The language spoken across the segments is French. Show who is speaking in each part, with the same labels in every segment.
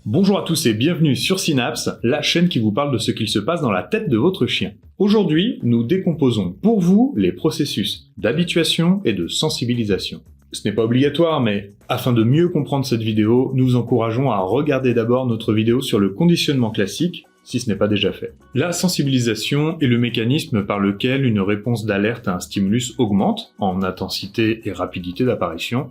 Speaker 1: Bonjour à tous et bienvenue sur Synapse, la chaîne qui vous parle de ce qu'il se passe dans la tête de votre chien. Aujourd'hui, nous décomposons pour vous les processus d'habituation et de sensibilisation. Ce n'est pas obligatoire, mais afin de mieux comprendre cette vidéo, nous vous encourageons à regarder d'abord notre vidéo sur le conditionnement classique, si ce n'est pas déjà fait. La sensibilisation est le mécanisme par lequel une réponse d'alerte à un stimulus augmente, en intensité et rapidité d'apparition,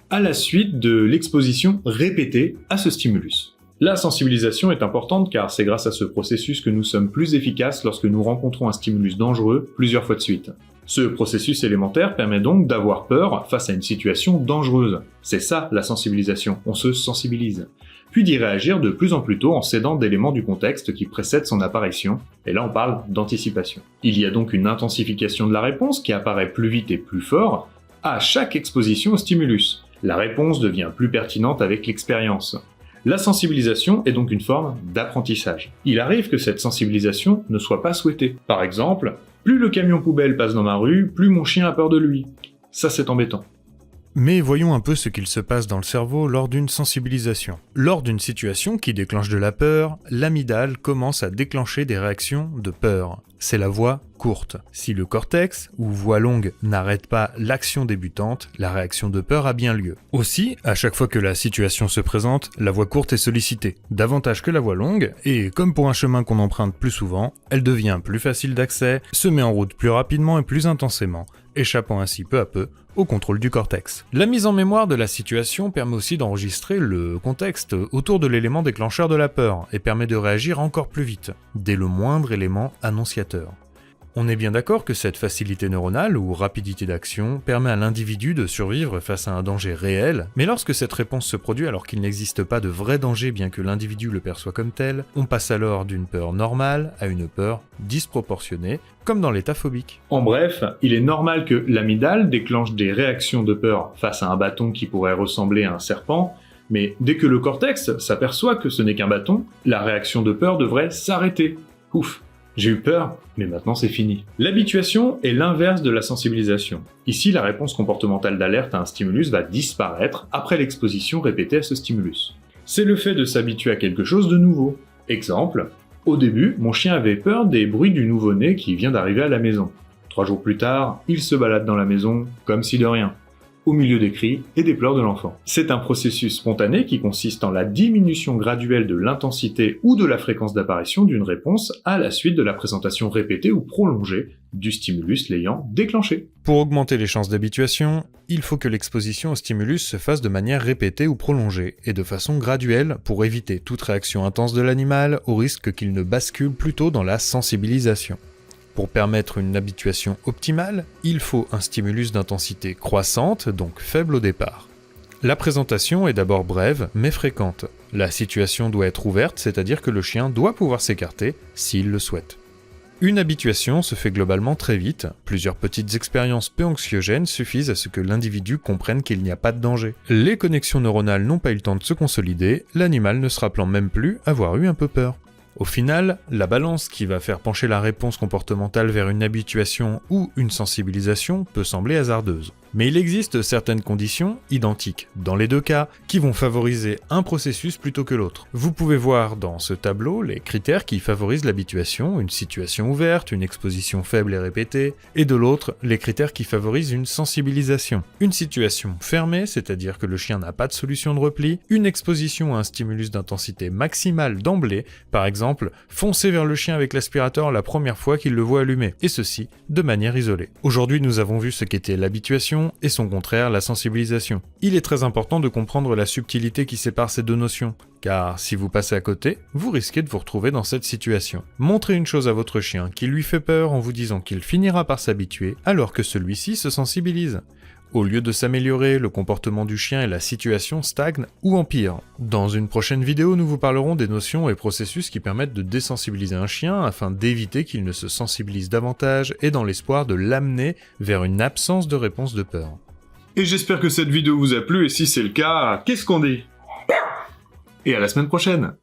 Speaker 1: à la suite de l'exposition répétée à ce stimulus. La sensibilisation est importante car c'est grâce à ce processus que nous sommes plus efficaces lorsque nous rencontrons un stimulus dangereux plusieurs fois de suite. Ce processus élémentaire permet donc d'avoir peur face à une situation dangereuse. C'est ça la sensibilisation, on se sensibilise. Puis d'y réagir de plus en plus tôt en s'aidant d'éléments du contexte qui précèdent son apparition, et là on parle d'anticipation. Il y a donc une intensification de la réponse qui apparaît plus vite et plus fort à chaque exposition au stimulus. La réponse devient plus pertinente avec l'expérience. La sensibilisation est donc une forme d'apprentissage. Il arrive que cette sensibilisation ne soit pas souhaitée. Par exemple, plus le camion poubelle passe dans ma rue, plus mon chien a peur de lui. Ça c'est embêtant.
Speaker 2: Mais voyons un peu ce qu'il se passe dans le cerveau lors d'une sensibilisation. Lors d'une situation qui déclenche de la peur, l'amygdale commence à déclencher des réactions de peur. C'est la voie courte. Si le cortex, ou voie longue, n'arrête pas l'action débutante, la réaction de peur a bien lieu. Aussi, à chaque fois que la situation se présente, la voie courte est sollicitée, davantage que la voie longue, et comme pour un chemin qu'on emprunte plus souvent, elle devient plus facile d'accès, se met en route plus rapidement et plus intensément, échappant ainsi peu à peu au contrôle du cortex. La mise en mémoire de la situation permet aussi d'enregistrer le contexte autour de l'élément déclencheur de la peur et permet de réagir encore plus vite, dès le moindre élément annonciateur. On est bien d'accord que cette facilité neuronale ou rapidité d'action permet à l'individu de survivre face à un danger réel, mais lorsque cette réponse se produit alors qu'il n'existe pas de vrai danger bien que l'individu le perçoit comme tel, on passe alors d'une peur normale à une peur disproportionnée, comme dans l'état phobique.
Speaker 1: En bref, il est normal que l'amygdale déclenche des réactions de peur face à un bâton qui pourrait ressembler à un serpent, mais dès que le cortex s'aperçoit que ce n'est qu'un bâton, la réaction de peur devrait s'arrêter. Ouf! J'ai eu peur, mais maintenant c'est fini. L'habituation est l'inverse de la sensibilisation. Ici, la réponse comportementale d'alerte à un stimulus va disparaître après l'exposition répétée à ce stimulus. C'est le fait de s'habituer à quelque chose de nouveau. Exemple, au début, mon chien avait peur des bruits du nouveau-né qui vient d'arriver à la maison. 3 jours plus tard, il se balade dans la maison comme si de rien, au milieu des cris et des pleurs de l'enfant. C'est un processus spontané qui consiste en la diminution graduelle de l'intensité ou de la fréquence d'apparition d'une réponse à la suite de la présentation répétée ou prolongée du stimulus l'ayant déclenché.
Speaker 2: Pour augmenter les chances d'habituation, il faut que l'exposition au stimulus se fasse de manière répétée ou prolongée, et de façon graduelle pour éviter toute réaction intense de l'animal au risque qu'il ne bascule plutôt dans la sensibilisation. Pour permettre une habituation optimale, il faut un stimulus d'intensité croissante, donc faible au départ. La présentation est d'abord brève, mais fréquente. La situation doit être ouverte, c'est-à-dire que le chien doit pouvoir s'écarter s'il le souhaite. Une habituation se fait globalement très vite, plusieurs petites expériences peu anxiogènes suffisent à ce que l'individu comprenne qu'il n'y a pas de danger. Les connexions neuronales n'ont pas eu le temps de se consolider, l'animal ne se rappelant même plus avoir eu un peu peur. Au final, la balance qui va faire pencher la réponse comportementale vers une habituation ou une sensibilisation peut sembler hasardeuse. Mais il existe certaines conditions, identiques dans les deux cas, qui vont favoriser un processus plutôt que l'autre. Vous pouvez voir dans ce tableau les critères qui favorisent l'habituation, une situation ouverte, une exposition faible et répétée, et de l'autre, les critères qui favorisent une sensibilisation. Une situation fermée, c'est-à-dire que le chien n'a pas de solution de repli, une exposition à un stimulus d'intensité maximale d'emblée, par exemple, foncer vers le chien avec l'aspirateur la première fois qu'il le voit allumer, et ceci de manière isolée. Aujourd'hui, nous avons vu ce qu'était l'habituation et son contraire, la sensibilisation. Il est très important de comprendre la subtilité qui sépare ces deux notions, car si vous passez à côté, vous risquez de vous retrouver dans cette situation. Montrez une chose à votre chien qui lui fait peur en vous disant qu'il finira par s'habituer, alors que celui-ci se sensibilise. Au lieu de s'améliorer, le comportement du chien et la situation stagnent ou empirent. Dans une prochaine vidéo, nous vous parlerons des notions et processus qui permettent de désensibiliser un chien afin d'éviter qu'il ne se sensibilise davantage et dans l'espoir de l'amener vers une absence de réponse de peur.
Speaker 1: Et j'espère que cette vidéo vous a plu et si c'est le cas, qu'est-ce qu'on dit ? Et à la semaine prochaine!